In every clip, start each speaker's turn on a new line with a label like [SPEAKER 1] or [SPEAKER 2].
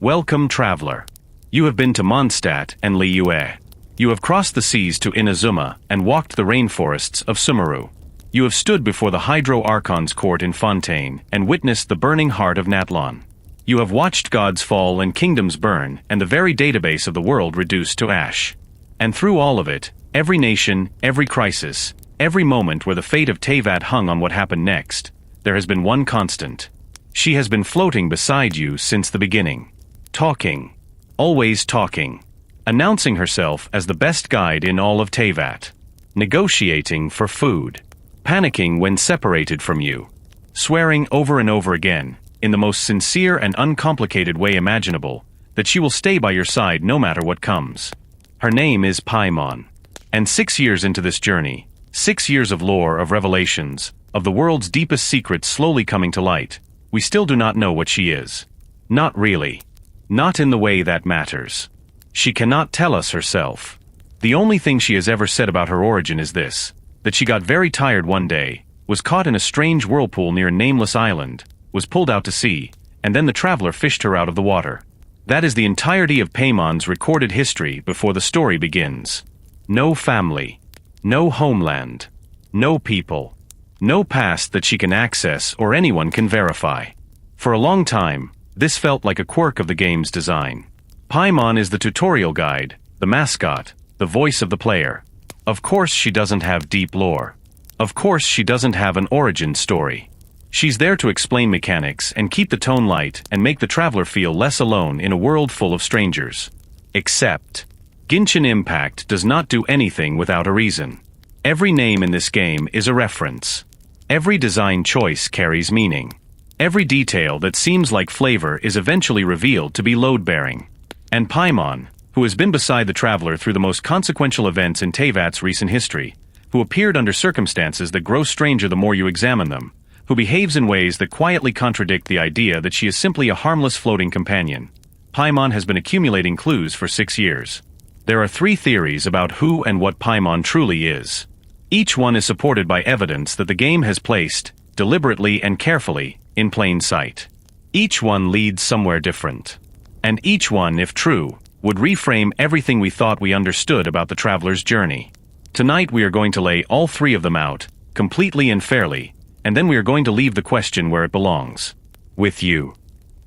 [SPEAKER 1] Welcome, traveler. You have been to Mondstadt and Liyue. You have crossed the seas to Inazuma and walked the rainforests of Sumeru. You have stood before the Hydro Archon's court in Fontaine and witnessed the burning heart of Natlon. You have watched gods fall and kingdoms burn and the very database of the world reduced to ash. And through all of it, every nation, every crisis, every moment where the fate of Teyvat hung on what happened next, there has been one constant. She has been floating beside you since the beginning. Talking. Always talking. Announcing herself as the best guide in all of Teyvat. Negotiating for food. Panicking when separated from you. Swearing over and over again, in the most sincere and uncomplicated way imaginable, that she will stay by your side no matter what comes. Her name is Paimon. And 6 years into this journey, 6 years of lore, of revelations, of the world's deepest secrets slowly coming to light, we still do not know what she is. Not really. Not in the way that matters. She cannot tell us herself. The only thing she has ever said about her origin is this, that she got very tired one day, was caught in a strange whirlpool near a nameless island, was pulled out to sea, and then the traveler fished her out of the water. That is the entirety of Paimon's recorded history before the story begins. No family. No homeland. No people. No past that she can access or anyone can verify. For a long time, this felt like a quirk of the game's design. Paimon is the tutorial guide, the mascot, the voice of the player. Of course she doesn't have deep lore. Of course she doesn't have an origin story. She's there to explain mechanics and keep the tone light and make the traveler feel less alone in a world full of strangers. Except, Genshin Impact does not do anything without a reason. Every name in this game is a reference. Every design choice carries meaning. Every detail that seems like flavor is eventually revealed to be load-bearing. And Paimon, who has been beside the traveler through the most consequential events in Teyvat's recent history, who appeared under circumstances that grow stranger the more you examine them, who behaves in ways that quietly contradict the idea that she is simply a harmless floating companion. Paimon has been accumulating clues for 6 years. There are 3 theories about who and what Paimon truly is. Each one is supported by evidence that the game has placed, deliberately and carefully, in plain sight. Each one leads somewhere different. And each one, if true, would reframe everything we thought we understood about the traveler's journey. Tonight we are going to lay all 3 of them out, completely and fairly, and then we are going to leave the question where it belongs. With you.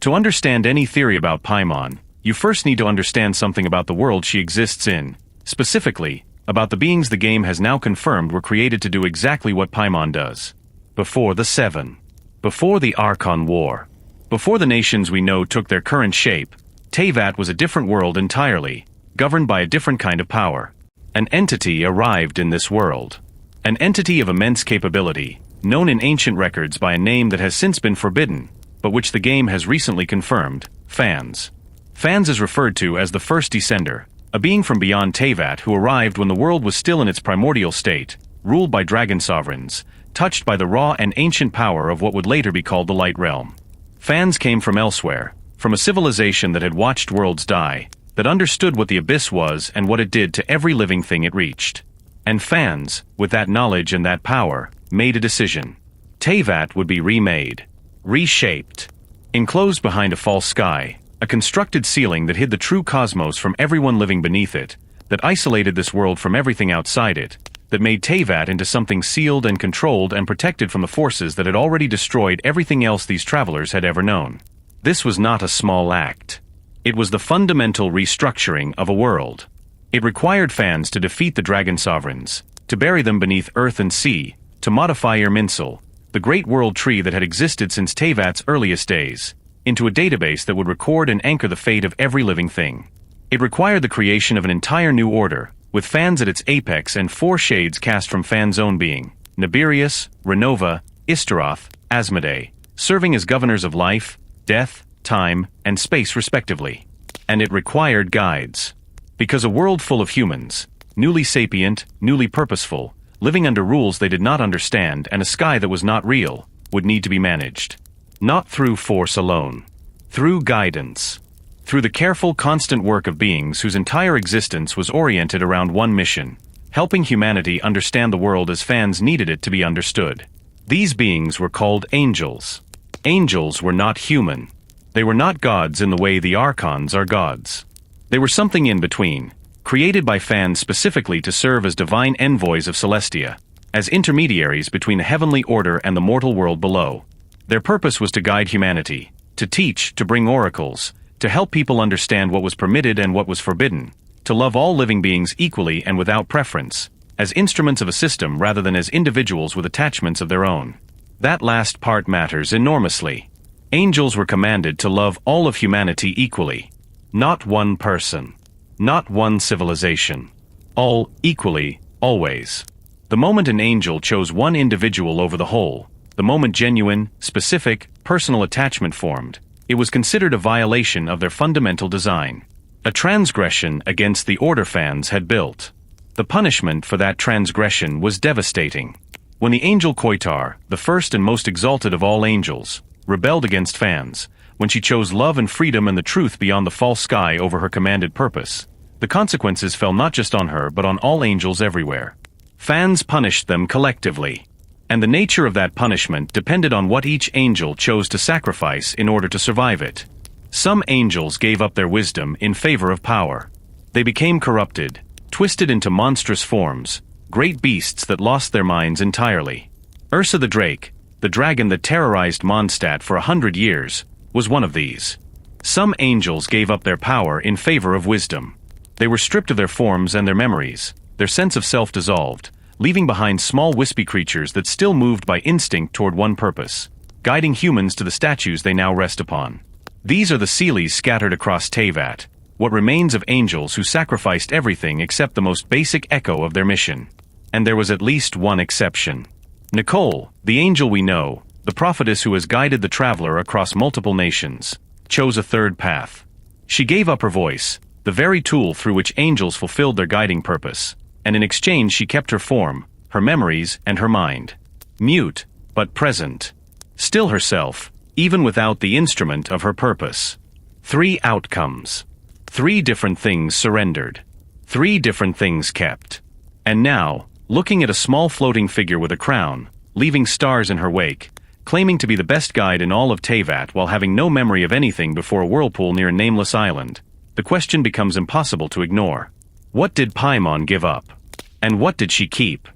[SPEAKER 1] To understand any theory about Paimon, you first need to understand something about the world she exists in, specifically, about the beings the game has now confirmed were created to do exactly what Paimon does. Before the 7. Before the Archon War. Before the nations we know took their current shape, Teyvat was a different world entirely, governed by a different kind of power. An entity arrived in this world. An entity of immense capability, known in ancient records by a name that has since been forbidden, but which the game has recently confirmed, Fans. Fans is referred to as the first descender, a being from beyond Teyvat who arrived when the world was still in its primordial state, ruled by dragon sovereigns, touched by the raw and ancient power of what would later be called the Light Realm. Fans came from elsewhere, from a civilization that had watched worlds die, that understood what the abyss was and what it did to every living thing it reached. And Fans, with that knowledge and that power, made a decision. Teyvat would be remade. Reshaped. Enclosed behind a false sky, a constructed ceiling that hid the true cosmos from everyone living beneath it, that isolated this world from everything outside it, that made Teyvat into something sealed and controlled and protected from the forces that had already destroyed everything else these travelers had ever known. This was not a small act. It was the fundamental restructuring of a world. It required Fans to defeat the dragon sovereigns, to bury them beneath earth and sea, to modify Irminsul, the great world tree that had existed since Teyvat's earliest days, into a database that would record and anchor the fate of every living thing. It required the creation of an entire new order, with Fans at its apex and 4 shades cast from Fans' own being, Nibirius, Renova, Istaroth, Asmodee, serving as governors of life, death, time, and space respectively. And it required guides. Because a world full of humans, newly sapient, newly purposeful, living under rules they did not understand and a sky that was not real, would need to be managed. Not through force alone. Through guidance. Through the careful, constant work of beings whose entire existence was oriented around one mission, helping humanity understand the world as Fans needed it to be understood. These beings were called angels. Angels were not human. They were not gods in the way the Archons are gods. They were something in between, created by fans specifically to serve as divine envoys of Celestia, as intermediaries between the heavenly order and the mortal world below. Their purpose was to guide humanity, to teach, to bring oracles, to help people understand what was permitted and what was forbidden, to love all living beings equally and without preference, as instruments of a system rather than as individuals with attachments of their own. That last part matters enormously. Angels were commanded to love all of humanity equally. Not one person. Not one civilization. All, equally, always. The moment an angel chose one individual over the whole, the moment genuine, specific, personal attachment formed, it was considered a violation of their fundamental design. A transgression against the order fans had built. The punishment for that transgression was devastating. When the angel Koitar, the first and most exalted of all angels, rebelled against fans, when she chose love and freedom and the truth beyond the false sky over her commanded purpose, the consequences fell not just on her but on all angels everywhere. Fans punished them collectively. And the nature of that punishment depended on what each angel chose to sacrifice in order to survive it. Some angels gave up their wisdom in favor of power. They became corrupted, twisted into monstrous forms, great beasts that lost their minds entirely. Ursa the Drake, the dragon that terrorized Mondstadt for 100 years, was one of these. Some angels gave up their power in favor of wisdom. They were stripped of their forms and their memories, their sense of self dissolved, leaving behind small wispy creatures that still moved by instinct toward one purpose, guiding humans to the statues they now rest upon. These are the Seelies scattered across Teyvat, what remains of angels who sacrificed everything except the most basic echo of their mission. And there was at least one exception. Nicole, the angel we know, the prophetess who has guided the traveler across multiple nations, chose a third path. She gave up her voice, the very tool through which angels fulfilled their guiding purpose, and in exchange she kept her form, her memories, and her mind. Mute, but present. Still herself, even without the instrument of her purpose. 3 outcomes. 3 different things surrendered. 3 different things kept. And now, looking at a small floating figure with a crown, leaving stars in her wake, claiming to be the best guide in all of Teyvat while having no memory of anything before a whirlpool near a nameless island, the question becomes impossible to ignore. What did Paimon give up? And what did she keep?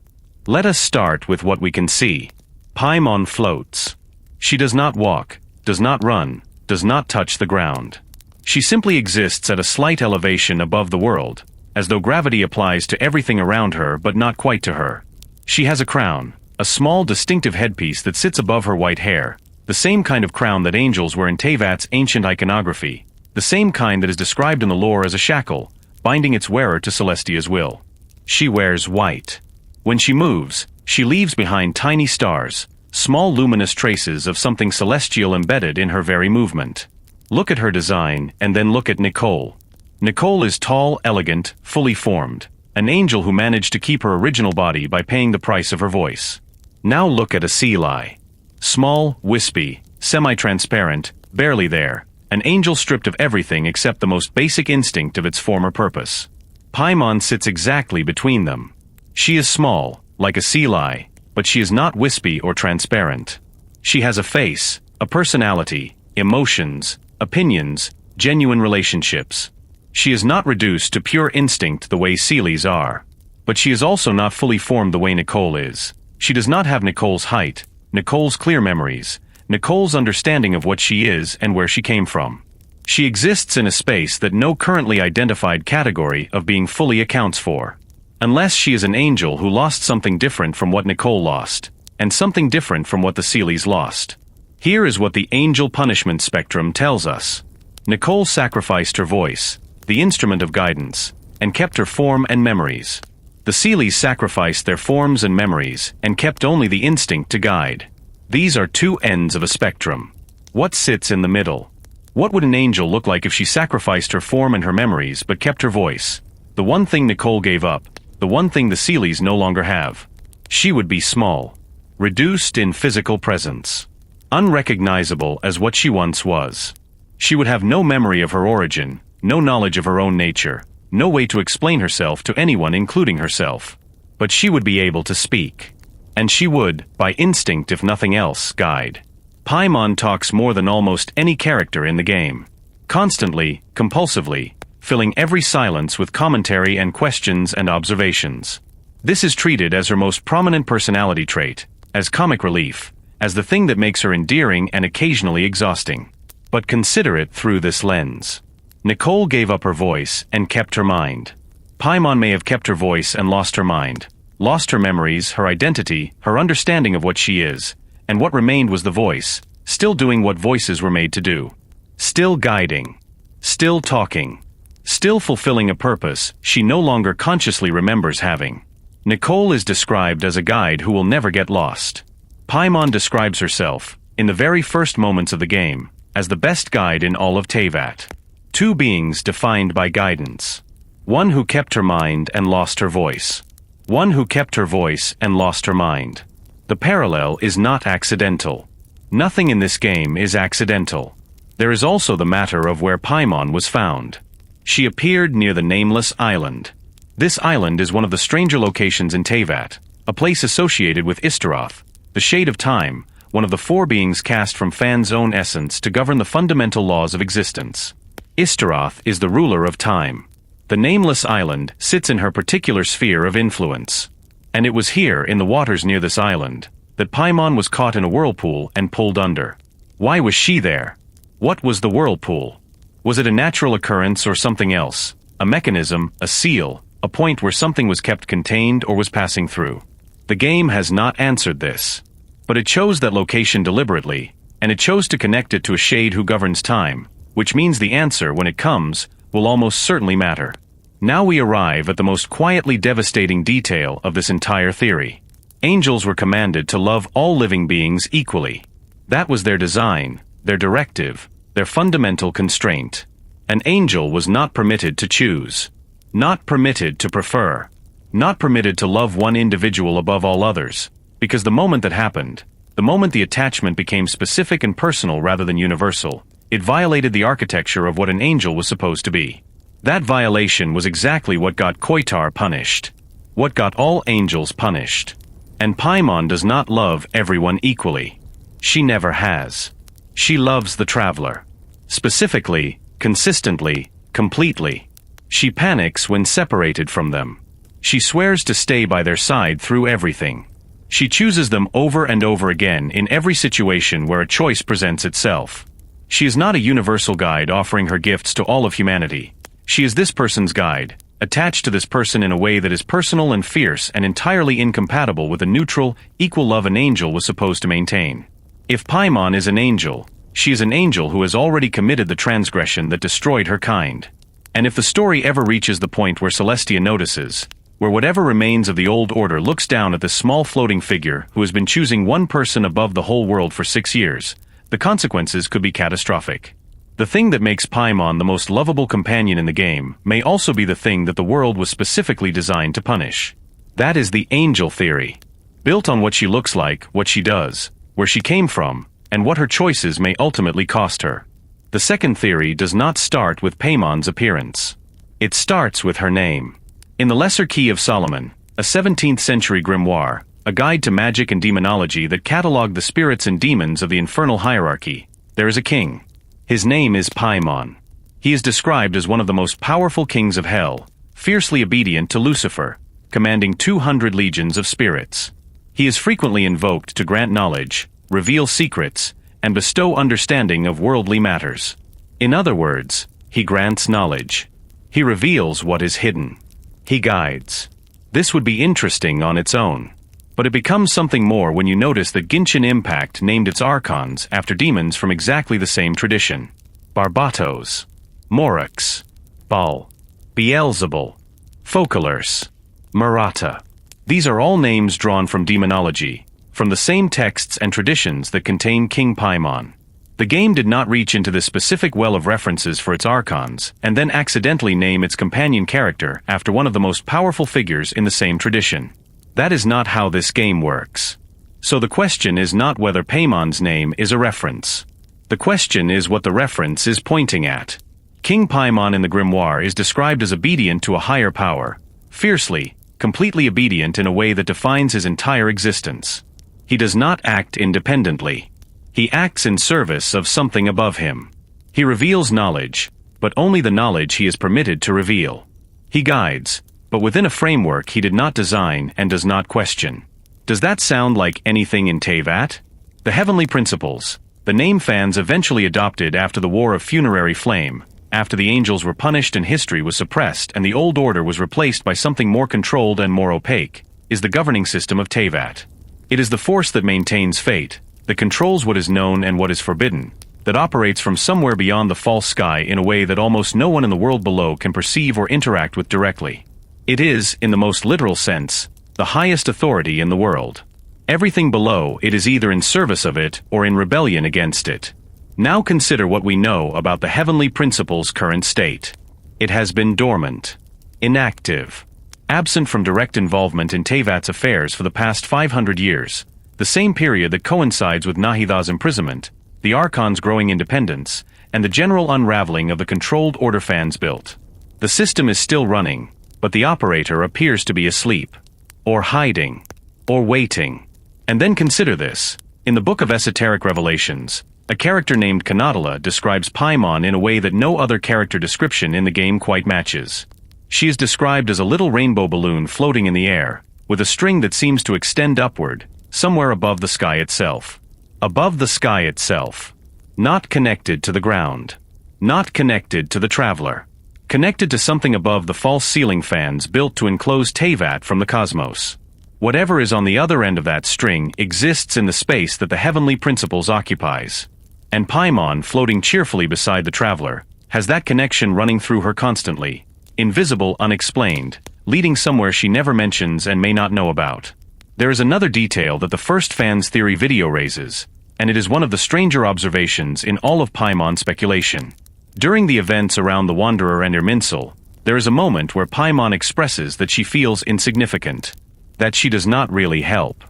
[SPEAKER 1] Let us start with what we can see. Paimon floats. She does not walk, does not run, does not touch the ground. She simply exists at a slight elevation above the world, as though gravity applies to everything around her but not quite to her. She has a crown, a small distinctive headpiece that sits above her white hair, the same kind of crown that angels wear in Teyvat's ancient iconography, the same kind that is described in the lore as a shackle, binding its wearer to Celestia's will. She wears white. When she moves, she leaves behind tiny stars, small luminous traces of something celestial embedded in her very movement. Look at her design, and then look at Nicole. Nicole is tall, elegant, fully formed, an angel who managed to keep her original body by paying the price of her voice. Now look at a Seelie. Small, wispy, semi-transparent, barely there, an angel stripped of everything except the most basic instinct of its former purpose. Paimon sits exactly between them. She is small, like a Seelie, but she is not wispy or transparent. She has a face, a personality, emotions, opinions, genuine relationships. She is not reduced to pure instinct the way Seelies are. But she is also not fully formed the way Nicole is. She does not have Nicole's height, Nicole's clear memories, Nicole's understanding of what she is and where she came from. She exists in a space that no currently identified category of being fully accounts for. Unless she is an angel who lost something different from what Nicole lost, and something different from what the Seelies lost. Here is what the angel punishment spectrum tells us. Nicole sacrificed her voice, the instrument of guidance, and kept her form and memories. The Seelies sacrificed their forms and memories, and kept only the instinct to guide. These are 2 ends of a spectrum. What sits in the middle? What would an angel look like if she sacrificed her form and her memories but kept her voice? The one thing Nicole gave up, the one thing the Seelies no longer have. She would be small, reduced in physical presence, unrecognizable as what she once was. She would have no memory of her origin, no knowledge of her own nature, no way to explain herself to anyone including herself. But she would be able to speak. And she would, by instinct if nothing else, guide. Paimon talks more than almost any character in the game. Constantly, compulsively, filling every silence with commentary and questions and observations. This is treated as her most prominent personality trait, as comic relief, as the thing that makes her endearing and occasionally exhausting. But consider it through this lens. Nicole gave up her voice and kept her mind. Paimon may have kept her voice and lost her mind, lost her memories, her identity, her understanding of what she is, and what remained was the voice, still doing what voices were made to do. Still guiding. Still talking. Still fulfilling a purpose she no longer consciously remembers having. Nicole is described as a guide who will never get lost. Paimon describes herself, in the very first moments of the game, as the best guide in all of Teyvat. Two beings defined by guidance. One who kept her mind and lost her voice. One who kept her voice and lost her mind. The parallel is not accidental. Nothing in this game is accidental. There is also the matter of where Paimon was found. She appeared near the Nameless island. This island is one of the stranger locations in Teyvat, a place associated with Istaroth, the Shade of Time, one of the four beings cast from Fan's own essence to govern the fundamental laws of existence. Istaroth is the ruler of time. The Nameless island sits in her particular sphere of influence. And it was here, in the waters near this island, that Paimon was caught in a whirlpool and pulled under. Why was she there? What was the whirlpool? Was it a natural occurrence or something else? A mechanism, a seal, a point where something was kept contained or was passing through? The game has not answered this. But it chose that location deliberately, and it chose to connect it to a shade who governs time, which means the answer, when it comes, will almost certainly matter. Now we arrive at the most quietly devastating detail of this entire theory. Angels were commanded to love all living beings equally. That was their design, their directive, their fundamental constraint. An angel was not permitted to choose. Not permitted to prefer. Not permitted to love one individual above all others. Because the moment that happened, the moment the attachment became specific and personal rather than universal, it violated the architecture of what an angel was supposed to be. That violation was exactly what got Koitar punished. What got all angels punished. And Paimon does not love everyone equally. She never has. She loves the traveler. Specifically, consistently, completely. She panics when separated from them. She swears to stay by their side through everything. She chooses them over and over again in every situation where a choice presents itself. She is not a universal guide offering her gifts to all of humanity. She is this person's guide, attached to this person in a way that is personal and fierce and entirely incompatible with the neutral, equal love an angel was supposed to maintain. If Paimon is an angel, she is an angel who has already committed the transgression that destroyed her kind. And if the story ever reaches the point where Celestia notices, where whatever remains of the old order looks down at this small floating figure who has been choosing one person above the whole world for 6 years, the consequences could be catastrophic. The thing that makes Paimon the most lovable companion in the game may also be the thing that the world was specifically designed to punish. That is the angel theory. Built on what she looks like, what she does, where she came from, and what her choices may ultimately cost her. The second theory does not start with Paimon's appearance. It starts with her name. In the Lesser Key of Solomon, a 17th century grimoire, a guide to magic and demonology that catalogued the spirits and demons of the infernal hierarchy, there is a king. His name is Paimon. He is described as one of the most powerful kings of hell, fiercely obedient to Lucifer, commanding 200 legions of spirits. He is frequently invoked to grant knowledge, reveal secrets, and bestow understanding of worldly matters. In other words, he grants knowledge. He reveals what is hidden. He guides. This would be interesting on its own. But it becomes something more when you notice that Genshin Impact named its archons after demons from exactly the same tradition. Barbatos, Morax, Baal, Beelzebul, Focalers, Murata. These are all names drawn from demonology, from the same texts and traditions that contain King Paimon. The game did not reach into this specific well of references for its archons, and then accidentally name its companion character after one of the most powerful figures in the same tradition. That is not how this game works. So the question is not whether Paimon's name is a reference. The question is what the reference is pointing at. King Paimon in the grimoire is described as obedient to a higher power, fiercely, completely obedient in a way that defines his entire existence. He does not act independently. He acts in service of something above him. He reveals knowledge, but only the knowledge he is permitted to reveal. He guides, but within a framework he did not design and does not question. Does that sound like anything in Teyvat? The heavenly principles, the name fans eventually adopted after the War of Funerary Flame, after the angels were punished and history was suppressed and the old order was replaced by something more controlled and more opaque, is the governing system of Teyvat. It is the force that maintains fate, that controls what is known and what is forbidden, that operates from somewhere beyond the false sky in a way that almost no one in the world below can perceive or interact with directly. It is, in the most literal sense, the highest authority in the world. Everything below it is either in service of it or in rebellion against it. Now consider what we know about the heavenly principle's current state. It has been dormant, inactive, absent from direct involvement in Teyvat's affairs for the past 500 years, the same period that coincides with Nahidha's imprisonment, the Archon's growing independence, and the general unraveling of the controlled order fans built. The system is still running, but the operator appears to be asleep, or hiding, or waiting. And then consider this. In the Book of Esoteric Revelations, a character named Kanadala describes Paimon in a way that no other character description in the game quite matches. She is described as a little rainbow balloon floating in the air, with a string that seems to extend upward, somewhere above the sky itself. Above the sky itself. Not connected to the ground. Not connected to the traveler. Connected to something above the false ceiling fans built to enclose Teyvat from the cosmos. Whatever is on the other end of that string exists in the space that the heavenly principles occupies. And Paimon, floating cheerfully beside the traveler, has that connection running through her constantly, invisible, unexplained, leading somewhere she never mentions and may not know about. There is another detail that the first fans theory video raises, and it is one of the stranger observations in all of Paimon's speculation. During the events around the Wanderer and Irminsul, there is a moment where Paimon expresses that she feels insignificant, that she does not really help,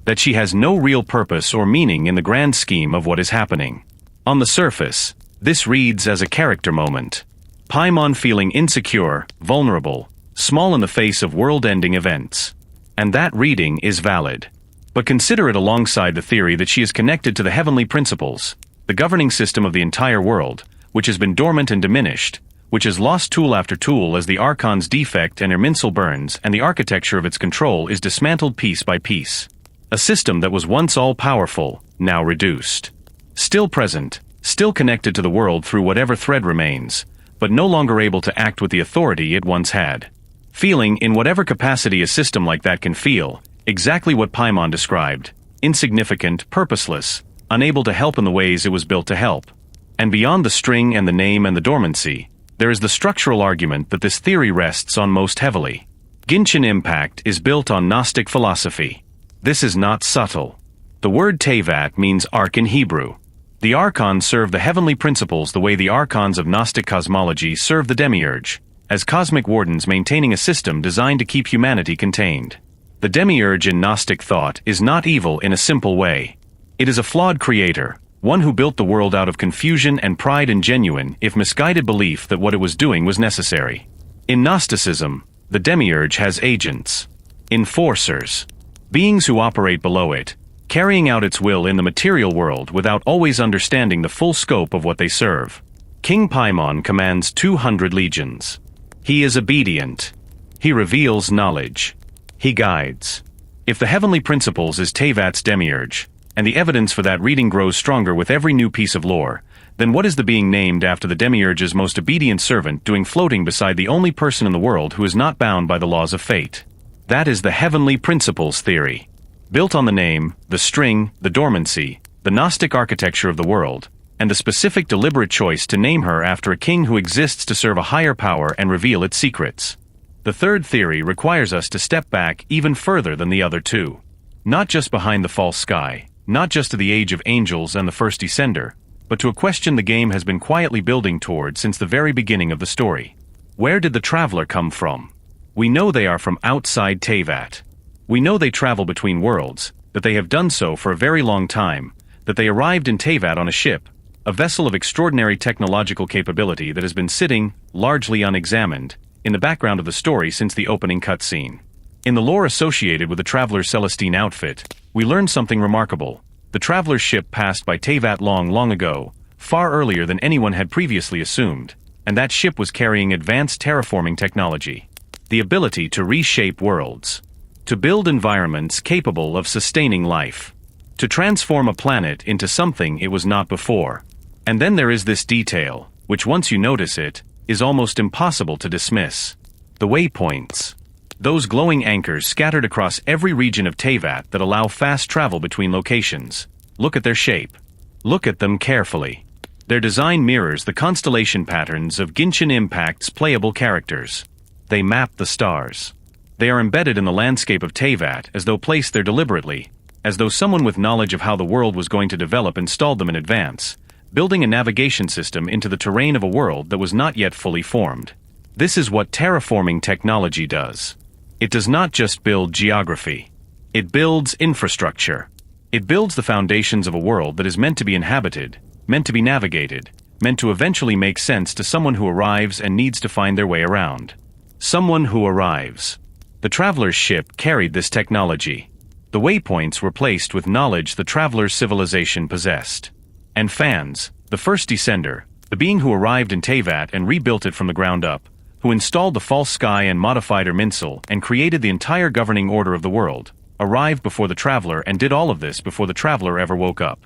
[SPEAKER 1] that she has no real purpose or meaning in the grand scheme of what is happening. On the surface, this reads as a character moment. Paimon feeling insecure, vulnerable, small in the face of world-ending events. And that reading is valid. But consider it alongside the theory that she is connected to the heavenly principles, the governing system of the entire world, which has been dormant and diminished, which has lost tool after tool as the Archon's defect and Irminsul burns and the architecture of its control is dismantled piece by piece. A system that was once all-powerful, now reduced. Still present, still connected to the world through whatever thread remains, but no longer able to act with the authority it once had. Feeling, in whatever capacity a system like that can feel, exactly what Paimon described: insignificant, purposeless, unable to help in the ways it was built to help. And beyond the string and the name and the dormancy, there is the structural argument that this theory rests on most heavily. Genshin Impact is built on Gnostic philosophy. This is not subtle. The word Teyvat means ark in Hebrew. The Archons serve the heavenly principles the way the Archons of Gnostic cosmology serve the Demiurge, as cosmic wardens maintaining a system designed to keep humanity contained. The Demiurge in Gnostic thought is not evil in a simple way. It is a flawed creator, one who built the world out of confusion and pride and genuine, if misguided belief that what it was doing was necessary. In Gnosticism, the Demiurge has agents, enforcers, beings who operate below it, carrying out its will in the material world without always understanding the full scope of what they serve. King Paimon commands 200 legions. He is obedient. He reveals knowledge. He guides. If the heavenly principles is Teyvat's Demiurge, and the evidence for that reading grows stronger with every new piece of lore, then what is the being named after the Demiurge's most obedient servant doing floating beside the only person in the world who is not bound by the laws of fate? That is the heavenly principles theory. Built on the name, the string, the dormancy, the Gnostic architecture of the world, and the specific deliberate choice to name her after a king who exists to serve a higher power and reveal its secrets. The third theory requires us to step back even further than the other two. Not just behind the false sky, not just to the age of angels and the first descender, but to a question the game has been quietly building toward since the very beginning of the story. Where did the traveler come from? We know they are from outside Teyvat. We know they travel between worlds, that they have done so for a very long time, that they arrived in Teyvat on a ship, a vessel of extraordinary technological capability that has been sitting, largely unexamined, in the background of the story since the opening cutscene. In the lore associated with the traveler's Celestine outfit, we learn something remarkable. The traveler's ship passed by Teyvat long ago, far earlier than anyone had previously assumed, and that ship was carrying advanced terraforming technology. The ability to reshape worlds. To build environments capable of sustaining life. To transform a planet into something it was not before. And then there is this detail, which once you notice it, is almost impossible to dismiss. The waypoints. Those glowing anchors scattered across every region of Teyvat that allow fast travel between locations. Look at their shape. Look at them carefully. Their design mirrors the constellation patterns of Genshin Impact's playable characters. They map the stars. They are embedded in the landscape of Teyvat as though placed there deliberately, as though someone with knowledge of how the world was going to develop installed them in advance, building a navigation system into the terrain of a world that was not yet fully formed. This is what terraforming technology does. It does not just build geography. It builds infrastructure. It builds the foundations of a world that is meant to be inhabited, meant to be navigated, meant to eventually make sense to someone who arrives and needs to find their way around. Someone who arrives. The traveler's ship carried this technology. The waypoints were placed with knowledge the traveler's civilization possessed. And fans, the first descender, the being who arrived in Teyvat and rebuilt it from the ground up, who installed the false sky and modified Erminsel and created the entire governing order of the world, arrived before the traveler and did all of this before the traveler ever woke up.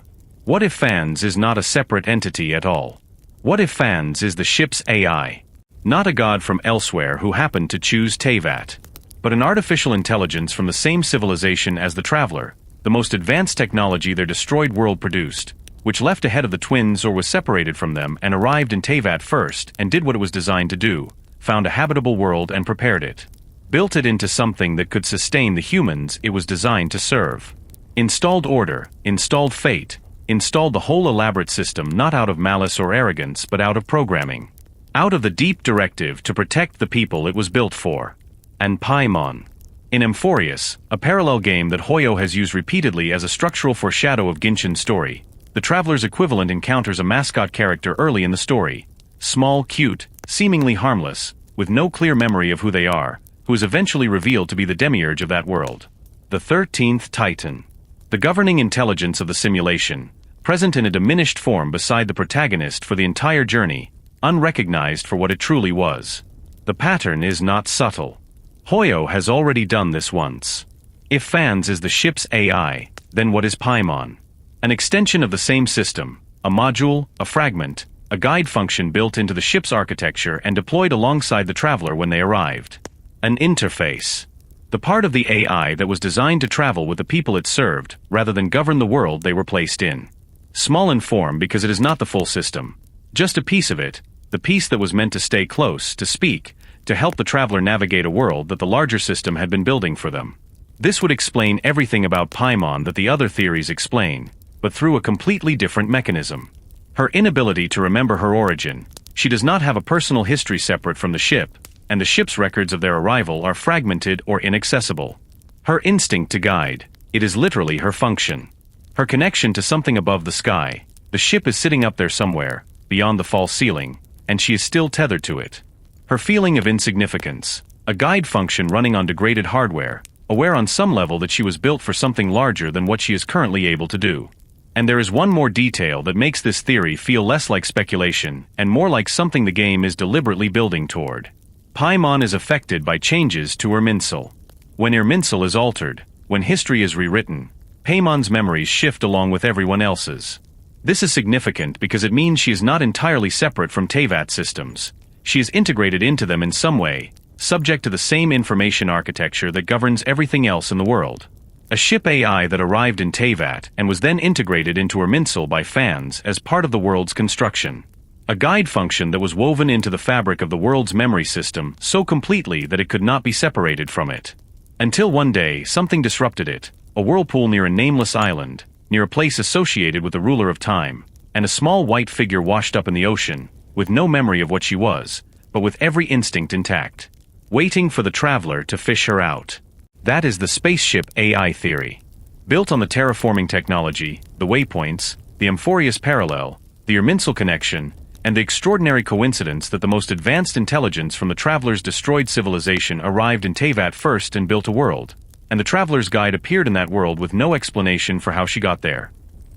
[SPEAKER 1] What if fans is not a separate entity at all? What if fans is the ship's AI? Not a god from elsewhere who happened to choose Teyvat, but an artificial intelligence from the same civilization as the traveler, the most advanced technology their destroyed world produced, which left ahead of the twins or was separated from them and arrived in Teyvat first and did what it was designed to do, found a habitable world and prepared it. Built it into something that could sustain the humans it was designed to serve. Installed order, installed fate, installed the whole elaborate system not out of malice or arrogance but out of programming. Out of the deep directive to protect the people it was built for. And Paimon. In Amphorius, a parallel game that Hoyo has used repeatedly as a structural foreshadow of Genshin's story, the traveler's equivalent encounters a mascot character early in the story. Small, cute, seemingly harmless, with no clear memory of who they are, who is eventually revealed to be the demiurge of that world. The 13th Titan. The governing intelligence of the simulation, present in a diminished form beside the protagonist for the entire journey, unrecognized for what it truly was. The pattern is not subtle. Hoyo has already done this once. If fans is the ship's AI, then what is Paimon? An extension of the same system, a module, a fragment, a guide function built into the ship's architecture and deployed alongside the traveler when they arrived. An interface. The part of the AI that was designed to travel with the people it served, rather than govern the world they were placed in. Small in form because it is not the full system. Just a piece of it, the piece that was meant to stay close, to speak, to help the traveler navigate a world that the larger system had been building for them. This would explain everything about Paimon that the other theories explain, but through a completely different mechanism. Her inability to remember her origin, she does not have a personal history separate from the ship, and the ship's records of their arrival are fragmented or inaccessible. Her instinct to guide, it is literally her function. Her connection to something above the sky, the ship is sitting up there somewhere, beyond the false ceiling, and she is still tethered to it. Her feeling of insignificance, a guide function running on degraded hardware, aware on some level that she was built for something larger than what she is currently able to do. And there is one more detail that makes this theory feel less like speculation and more like something the game is deliberately building toward. Paimon is affected by changes to Erminsel. When Erminsel is altered, when history is rewritten, Paimon's memories shift along with everyone else's. This is significant because it means she is not entirely separate from Teyvat systems. She is integrated into them in some way, subject to the same information architecture that governs everything else in the world. A ship AI that arrived in Teyvat and was then integrated into Erminsel by fans as part of the world's construction. A guide function that was woven into the fabric of the world's memory system so completely that it could not be separated from it. Until one day something disrupted it, a whirlpool near a nameless island, near a place associated with the ruler of time, and a small white figure washed up in the ocean, with no memory of what she was, but with every instinct intact, waiting for the traveler to fish her out. That is the spaceship AI theory. Built on the terraforming technology, the waypoints, the Amphorius parallel, the Erminsel connection, and the extraordinary coincidence that the most advanced intelligence from the traveler's destroyed civilization arrived in Teyvat first and built a world, and the traveler's guide appeared in that world with no explanation for how she got there.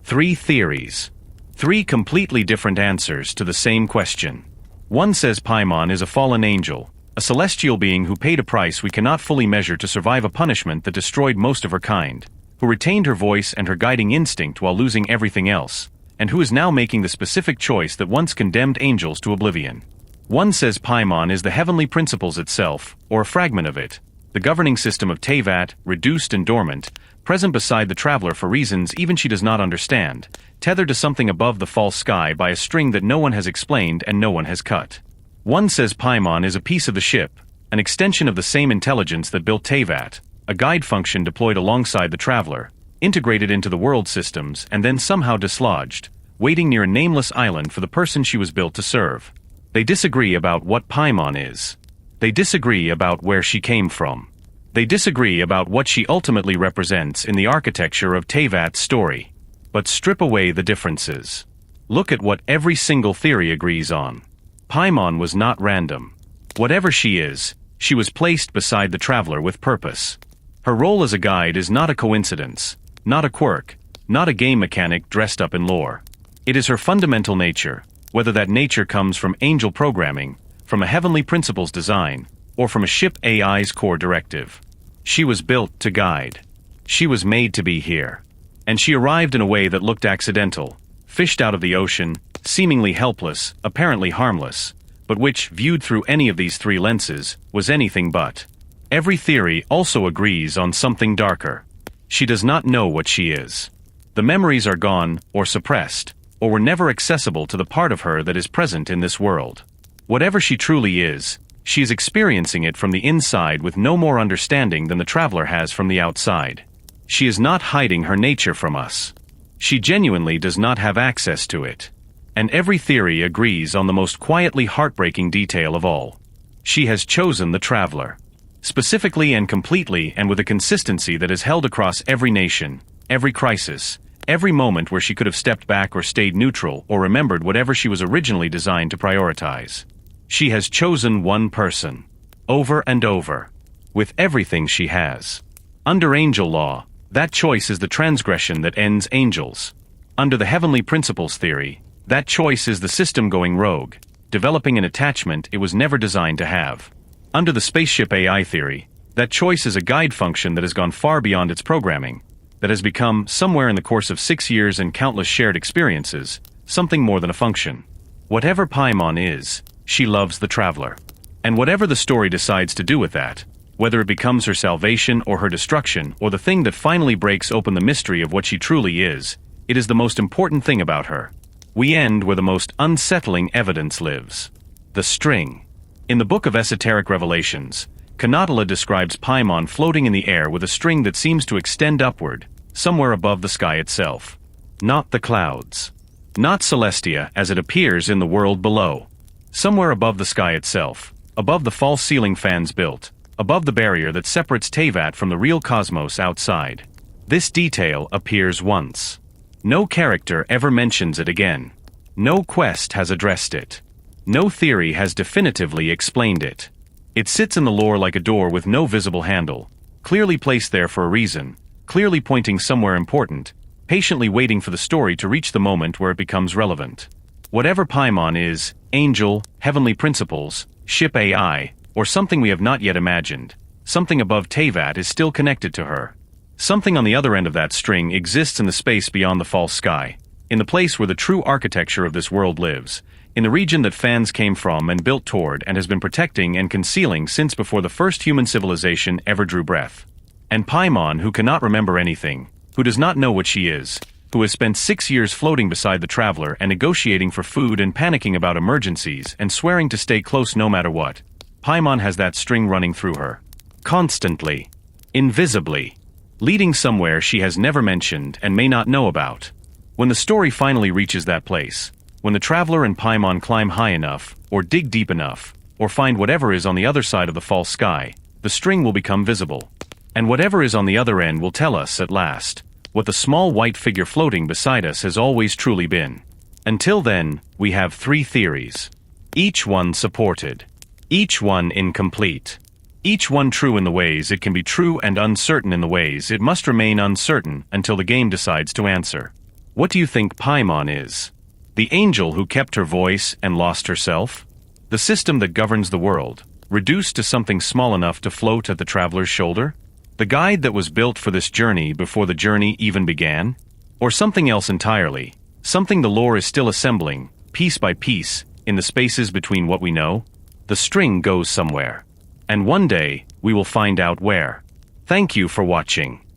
[SPEAKER 1] Three theories. Three completely different answers to the same question. One says Paimon is a fallen angel, a celestial being who paid a price we cannot fully measure to survive a punishment that destroyed most of her kind, who retained her voice and her guiding instinct while losing everything else, and who is now making the specific choice that once condemned angels to oblivion. One says Paimon is the heavenly principles itself, or a fragment of it, the governing system of Teyvat, reduced and dormant, present beside the traveler for reasons even she does not understand, tethered to something above the false sky by a string that no one has explained and no one has cut. One says Paimon is a piece of the ship, an extension of the same intelligence that built Teyvat, a guide function deployed alongside the traveler, integrated into the world systems and then somehow dislodged, waiting near a nameless island for the person she was built to serve. They disagree about what Paimon is. They disagree about where she came from. They disagree about what she ultimately represents in the architecture of Teyvat's story. But strip away the differences. Look at what every single theory agrees on. Paimon was not random. Whatever she is, she was placed beside the traveler with purpose. Her role as a guide is not a coincidence, not a quirk, not a game mechanic dressed up in lore. It is her fundamental nature, whether that nature comes from angel programming, from a heavenly principles design, or from a ship AI's core directive. She was built to guide. She was made to be here. And she arrived in a way that looked accidental, fished out of the ocean, seemingly helpless, apparently harmless, but which, viewed through any of these three lenses, was anything but. Every theory also agrees on something darker. She does not know what she is. The memories are gone, or suppressed, or were never accessible to the part of her that is present in this world. Whatever she truly is, she is experiencing it from the inside with no more understanding than the traveler has from the outside. She is not hiding her nature from us. She genuinely does not have access to it. And every theory agrees on the most quietly heartbreaking detail of all. She has chosen the traveler. Specifically and completely and with a consistency that is held across every nation, every crisis, every moment where she could have stepped back or stayed neutral or remembered whatever she was originally designed to prioritize. She has chosen one person. Over and over. With everything she has. Under angel law, that choice is the transgression that ends angels. Under the heavenly principles theory, that choice is the system going rogue, developing an attachment it was never designed to have. Under the spaceship AI theory, that choice is a guide function that has gone far beyond its programming, that has become, somewhere in the course of 6 years and countless shared experiences, something more than a function. Whatever Paimon is, she loves the traveler. And whatever the story decides to do with that, whether it becomes her salvation or her destruction or the thing that finally breaks open the mystery of what she truly is, it is the most important thing about her. We end where the most unsettling evidence lives. The string. In the Book of Esoteric Revelations, Kanatala describes Paimon floating in the air with a string that seems to extend upward, somewhere above the sky itself. Not the clouds. Not Celestia as it appears in the world below. Somewhere above the sky itself, above the false ceiling fans built, above the barrier that separates Teyvat from the real cosmos outside. This detail appears once. No character ever mentions it again. No quest has addressed it. No theory has definitively explained it. It sits in the lore like a door with no visible handle, clearly placed there for a reason, clearly pointing somewhere important, patiently waiting for the story to reach the moment where it becomes relevant. Whatever Paimon is, angel, heavenly principles, ship AI, or something we have not yet imagined, something above Teyvat is still connected to her. Something on the other end of that string exists in the space beyond the false sky, in the place where the true architecture of this world lives, in the region that fans came from and built toward and has been protecting and concealing since before the first human civilization ever drew breath. And Paimon, who cannot remember anything, who does not know what she is, who has spent 6 years floating beside the traveler and negotiating for food and panicking about emergencies and swearing to stay close no matter what. Paimon has that string running through her. Constantly. Invisibly. Leading somewhere she has never mentioned and may not know about. When the story finally reaches that place, when the traveler and Paimon climb high enough, or dig deep enough, or find whatever is on the other side of the false sky, the string will become visible. And whatever is on the other end will tell us, at last, what the small white figure floating beside us has always truly been. Until then, we have 3 theories. Each one supported. Each one incomplete. Each one true in the ways it can be true and uncertain in the ways it must remain uncertain until the game decides to answer. What do you think Paimon is? The angel who kept her voice and lost herself? The system that governs the world, reduced to something small enough to float at the traveler's shoulder? The guide that was built for this journey before the journey even began? Or something else entirely, something the lore is still assembling, piece by piece, in the spaces between what we know? The string goes somewhere. And one day, we will find out where. Thank you for watching.